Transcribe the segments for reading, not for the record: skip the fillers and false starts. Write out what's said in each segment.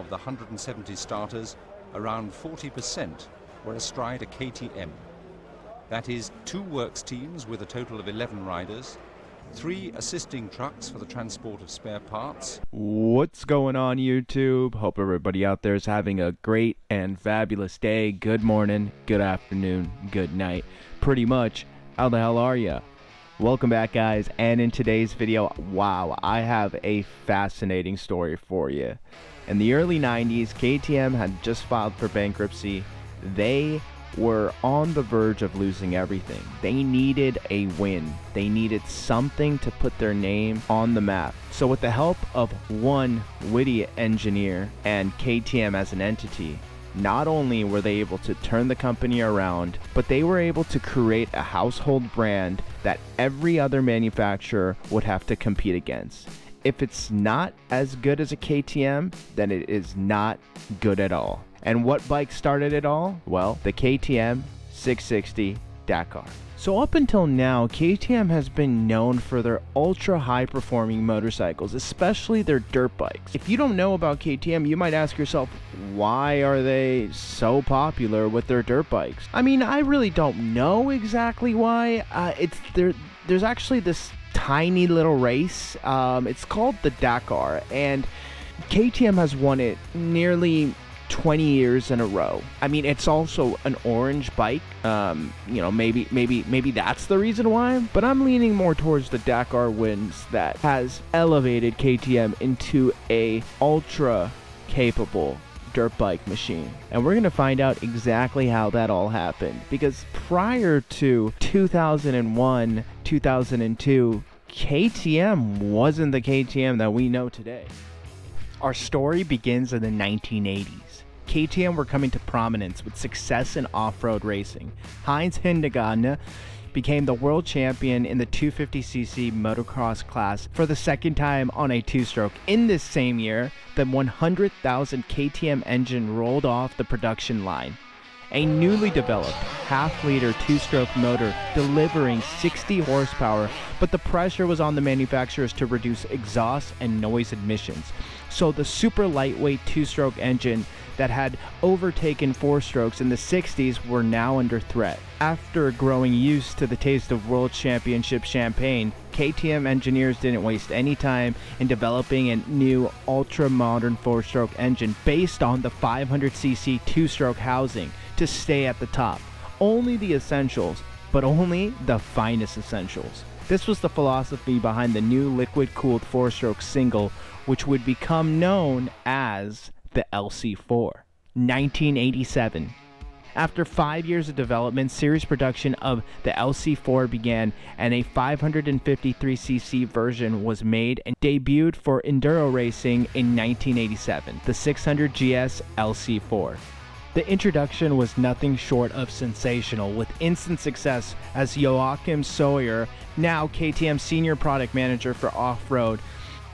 of the 170 starters, around 40% were astride a KTM. That is 2 works teams with a total of 11 riders, 3 assisting trucks for the transport of spare parts. What's going on, YouTube? Hope everybody out there is having a great and fabulous day. Good morning, good afternoon, good night. Pretty much, how the hell are ya? Welcome back, guys, and in today's video, wow, I have a fascinating story for you. In the early 90s, KTM had just filed for bankruptcy. They were on the verge of losing everything. They needed a win. They needed something to put their name on the map. So with the help of one witty engineer and KTM as an entity, not only were they able to turn the company around, but they were able to create a household brand that every other manufacturer would have to compete against. If it's not as good as a KTM, then it is not good at all. And what bike started it all? Well, the KTM 660 Dakar. So up until now, KTM has been known for their ultra high performing motorcycles, especially their dirt bikes. If you don't know about KTM, you might ask yourself, why are they so popular with their dirt bikes? I mean, I really don't know exactly why. There's actually this tiny little race. It's called the Dakar, and KTM has won it nearly 20 years in a row. I mean, it's also an orange bike. You know, maybe that's the reason why, but I'm leaning more towards the Dakar wins that has elevated KTM into a ultra capable dirt bike machine. And we're gonna find out exactly how that all happened, because prior to 2001, 2002, KTM wasn't the KTM that we know today. Our story begins in the 1980s. KTM were coming to prominence with success in off-road racing. Heinz Hindegane became the world champion in the 250cc motocross class for the second time on a two-stroke. In this same year, the 100,000 KTM engine rolled off the production line. A newly developed half-liter two-stroke motor delivering 60 horsepower, but the pressure was on the manufacturers to reduce exhaust and noise emissions. So the super lightweight two-stroke engine that had overtaken four-strokes in the 60s were now under threat. After growing used to the taste of World Championship champagne, KTM engineers didn't waste any time in developing a new ultra-modern four-stroke engine based on the 500cc two-stroke housing to stay at the top. Only the essentials, but only the finest essentials. This was the philosophy behind the new liquid-cooled four-stroke single, which would become known as the LC4. 1987. After 5 years of development, series production of the LC4 began, and a 553cc version was made and debuted for enduro racing in 1987, the 600 GS LC4. The introduction was nothing short of sensational, with instant success as Joachim Sawyer, now KTM Senior Product Manager for Off-Road,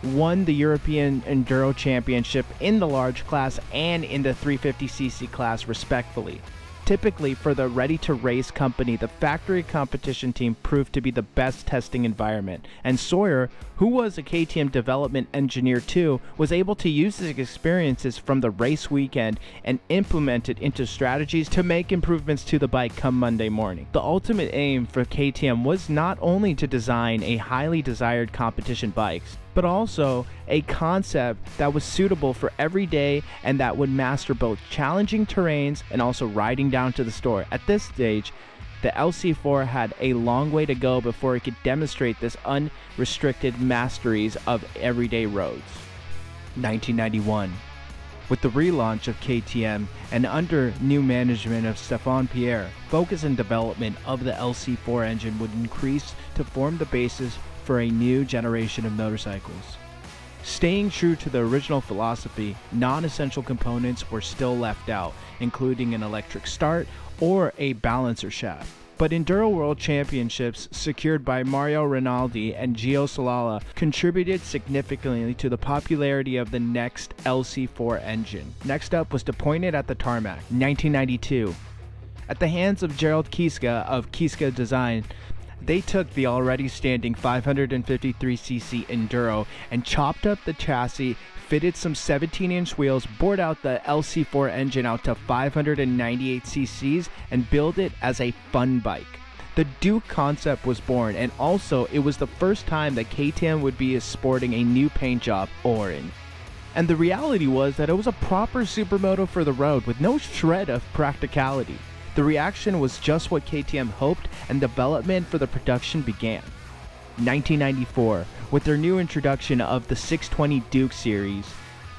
won the European Enduro Championship in the large class and in the 350cc class respectively. Typically, for the ready-to-race company, the factory competition team proved to be the best testing environment, and Sawyer, who was a KTM development engineer too, was able to use his experiences from the race weekend and implement it into strategies to make improvements to the bike come Monday morning. The ultimate aim for KTM was not only to design a highly desired competition bikes, but also a concept that was suitable for every day and that would master both challenging terrains and also riding down to the store. At this stage, the LC4 had a long way to go before it could demonstrate this unrestricted masteries of everyday roads. 1991. With the relaunch of KTM and under new management of Stéphane Pierre, focus and development of the LC4 engine would increase to form the basis for a new generation of motorcycles. Staying true to the original philosophy, non-essential components were still left out, including an electric start or a balancer shaft. But Enduro World Championships secured by Mario Rinaldi and Gio Solala contributed significantly to the popularity of the next LC4 engine. Next up was to point it at the tarmac. 1992. At the hands of Gerald Kiska of Kiska Design, They took the already standing 553cc Enduro and chopped up the chassis, fitted some 17-inch wheels, bored out the LC4 engine out to 598 cc's, and built it as a fun bike. The Duke concept was born, and also it was the first time that KTM would be sporting a new paint job, orange. And the reality was that it was a proper supermoto for the road with no shred of practicality. The reaction was just what KTM hoped, and development for the production began. 1994, with their new introduction of the 620 Duke series,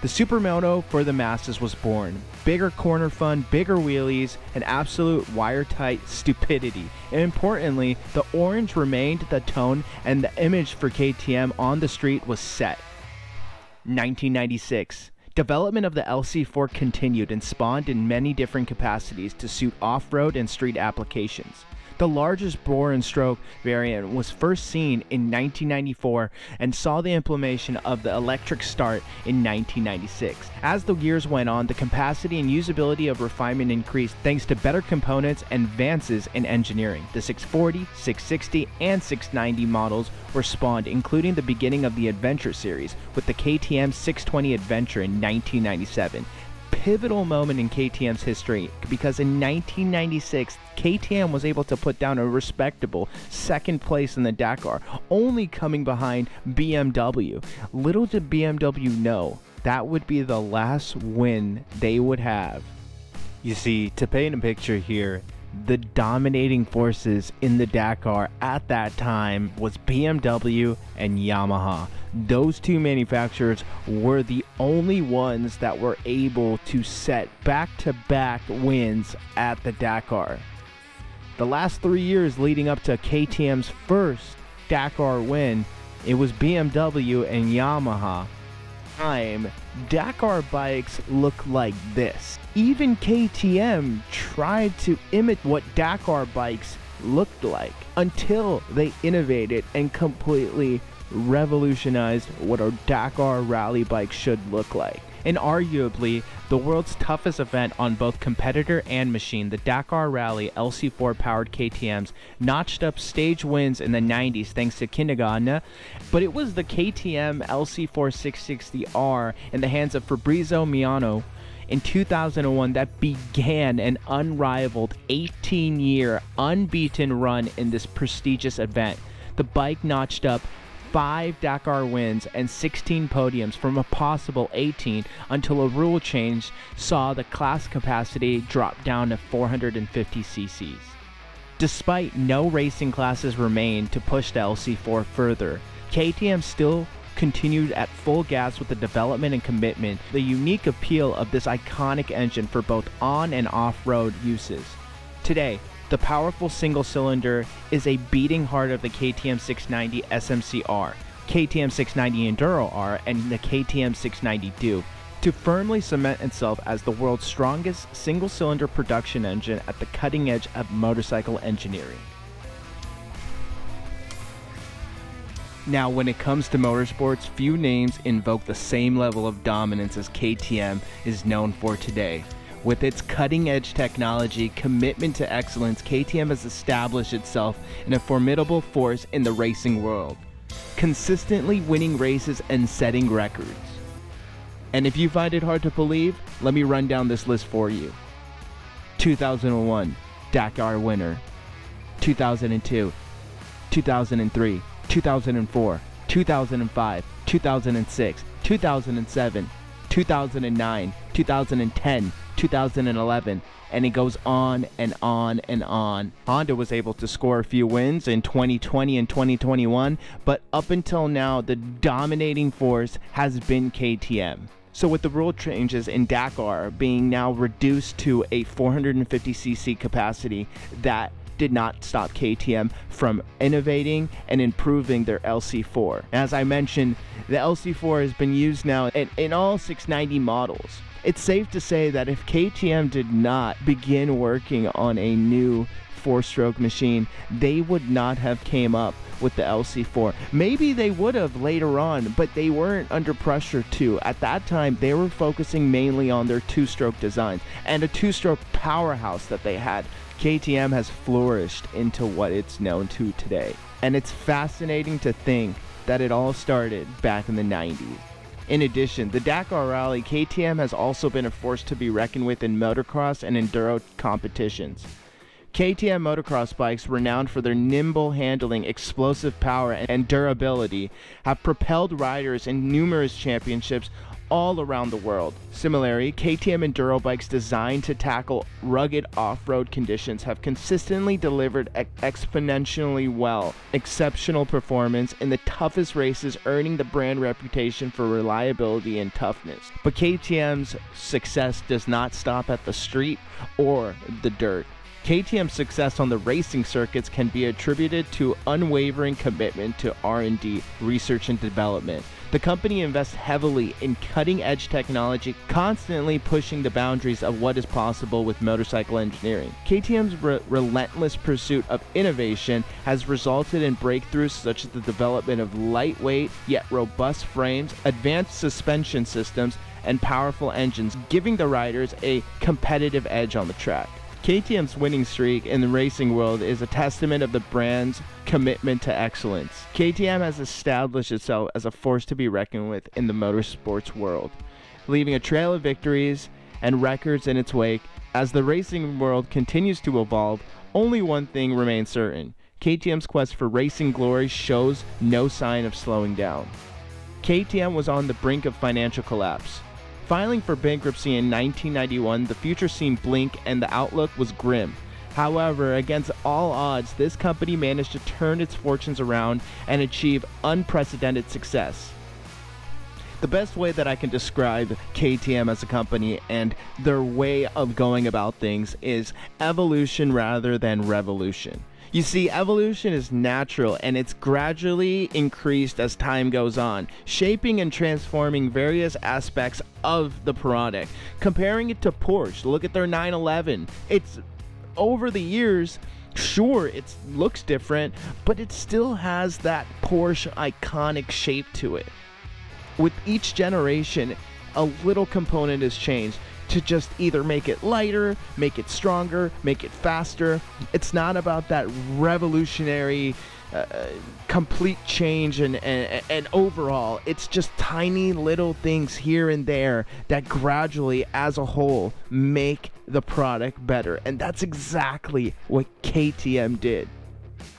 the supermoto for the masses was born. Bigger corner fun, bigger wheelies, and absolute wire-tight stupidity. And importantly, the orange remained the tone, and the image for KTM on the street was set. 1996. Development of the LC4 continued and spawned in many different capacities to suit off-road and street applications. The largest bore and stroke variant was first seen in 1994 and saw the implementation of the electric start in 1996. As the years went on, the capacity and usability of refinement increased thanks to better components and advances in engineering. The 640, 660, and 690 models were spawned, including the beginning of the Adventure series with the KTM 620 Adventure in 1997. Pivotal moment in KTM's history, because in 1996 KTM was able to put down a respectable second place in the Dakar, only coming behind BMW. Little did BMW know that would be the last win they would have. You see, to paint a picture here, the dominating forces in the Dakar at that time was BMW and Yamaha. Those two manufacturers were the only ones that were able to set back-to-back wins at the Dakar. The last 3 years leading up to KTM's first Dakar win, it was BMW and Yamaha. Dakar bikes look like this. Even KTM tried to imitate what Dakar bikes looked like until they innovated and completely revolutionized what a Dakar rally bike should look like. And arguably the world's toughest event on both competitor and machine, the Dakar Rally LC4 powered KTMs notched up stage wins in the 90s thanks to Kinagana, but it was the KTM LC4 660R in the hands of Fabrizio Miano in 2001 that began an unrivaled 18-year unbeaten run in this prestigious event. The bike notched up 5 Dakar wins and 16 podiums from a possible 18 until a rule change saw the class capacity drop down to 450 cc's. Despite no racing classes remained to push the LC4 further, KTM still continued at full gas with the development and commitment, the unique appeal of this iconic engine for both on and off-road uses. Today, the powerful single-cylinder is a beating heart of the KTM 690 SMC-R, KTM 690 Enduro R, and the KTM 690 Duke, to firmly cement itself as the world's strongest single-cylinder production engine at the cutting edge of motorcycle engineering. Now, when it comes to motorsports, few names invoke the same level of dominance as KTM is known for today. With its cutting-edge technology, commitment to excellence, KTM has established itself in a formidable force in the racing world, consistently winning races and setting records. And if you find it hard to believe, let me run down this list for you. 2001, Dakar winner. 2002, 2003, 2004, 2005, 2006, 2007, 2009, 2010, 2011, and it goes on and on and on. Honda was able to score a few wins in 2020 and 2021, but up until now, the dominating force has been KTM. So with the rule changes in Dakar being now reduced to a 450cc capacity, that did not stop KTM from innovating and improving their LC4. As I mentioned, the LC4 has been used now in all 690 models. It's safe to say that if KTM did not begin working on a new 4-stroke machine, they would not have came up with the LC4. Maybe they would have later on, but they weren't under pressure to. At that time, they were focusing mainly on their two-stroke designs and a two-stroke powerhouse that they had. KTM has flourished into what it's known to today. And it's fascinating to think that it all started back in the 90s. In addition, the Dakar Rally, KTM has also been a force to be reckoned with in motocross and enduro competitions. KTM motocross bikes, renowned for their nimble handling, explosive power, and durability, have propelled riders in numerous championships all around the world. Similarly, KTM enduro bikes designed to tackle rugged off-road conditions have consistently delivered exponentially well, exceptional performance in the toughest races, earning the brand reputation for reliability and toughness. But KTM's success does not stop at the street or the dirt. KTM's success on the racing circuits can be attributed to unwavering commitment to R&D, research and development. The company invests heavily in cutting-edge technology, constantly pushing the boundaries of what is possible with motorcycle engineering. KTM's relentless pursuit of innovation has resulted in breakthroughs such as the development of lightweight yet robust frames, advanced suspension systems, and powerful engines, giving the riders a competitive edge on the track. KTM's winning streak in the racing world is a testament of the brand's commitment to excellence. KTM has established itself as a force to be reckoned with in the motorsports world, leaving a trail of victories and records in its wake. As the racing world continues to evolve, only one thing remains certain: KTM's quest for racing glory shows no sign of slowing down. KTM was on the brink of financial collapse. Filing for bankruptcy in 1991, the future seemed bleak and the outlook was grim. However, against all odds, this company managed to turn its fortunes around and achieve unprecedented success. The best way that I can describe KTM as a company and their way of going about things is evolution rather than revolution. You see, evolution is natural and it's gradually increased as time goes on, shaping and transforming various aspects of the product. Comparing it to Porsche, look at their 911. It's over the years, sure, it looks different, but it still has that Porsche iconic shape to it. With each generation, a little component has changed to just either make it lighter, make it stronger, make it faster. It's not about that revolutionary complete change and overall. It's just tiny little things here and there that gradually as a whole make the product better, and that's exactly what KTM did.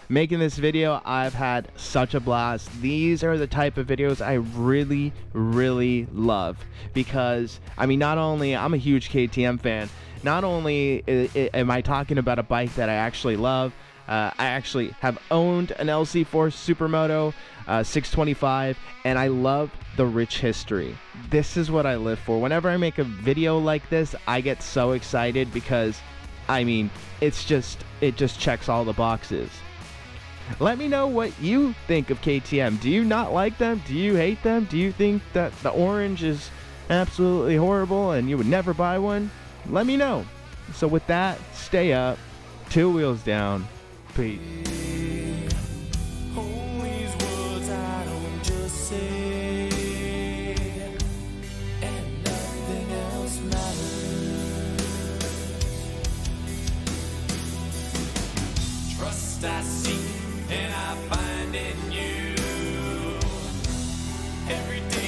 Making this video, I've had such a blast. These are the type of videos I really love, because I mean, not only I'm a huge KTM fan, not only am I talking about a bike that I actually love, I actually have owned an LC4 Supermoto 625, and I love the rich history. This is what I live for. Whenever I make a video like this, I get so excited because I mean, it just checks all the boxes. Let me know what you think of KTM. Do you not like them? Do you hate them? Do you think that the orange is absolutely horrible and you would never buy one? Let me know. So with that, stay up, 2 wheels down, peace. I see and I find in you every day.